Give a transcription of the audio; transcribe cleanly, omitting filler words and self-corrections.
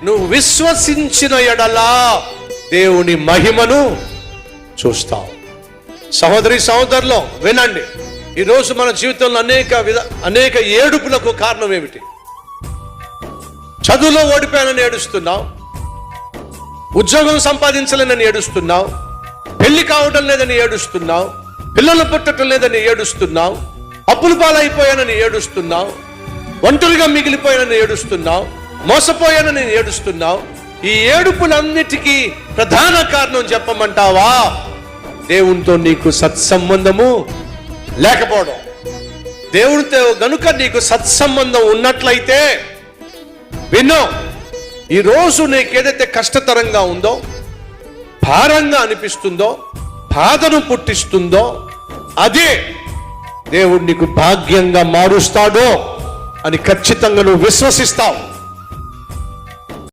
నువ్వు విశ్వసించిన ఎడలా దేవుని మహిమను చూస్తావు. సహోదరి సహోదరులు వినండి, ఈరోజు మన జీవితంలో అనేక ఏడుపులకు కారణం ఏమిటి? చదువులో ఓడిపోయానని ఏడుస్తున్నావు, ఉద్యోగం సంపాదించలేనని ఏడుస్తున్నావు, పెళ్లి కావడం లేదని ఏడుస్తున్నావు, పిల్లలు పుట్టడం లేదని ఏడుస్తున్నావు, అప్పుల పాలైపోయానని ఏడుస్తున్నావు, ఒంటరిగా మిగిలిపోయానని ఏడుస్తున్నావు, మోసపోయానని ఏడుస్తున్నావు. ఈ ఏడుపులన్నిటికీ ప్రధాన కారణం చెప్పమంటావా? దేవునితో నీకు సత్సంబంధము లేకపోవడం. దేవునితో గనుక నీకు సత్సంబంధం ఉన్నట్లయితే విన్నో, ఈరోజు నీకేదైతే కష్టతరంగా ఉందో, భారంగా అనిపిస్తుందో, బాధను పుట్టిస్తుందో, అదే దేవుడు నీకు భాగ్యంగా మారుస్తాడో అని ఖచ్చితంగా నువ్వు విశ్వసిస్తావు.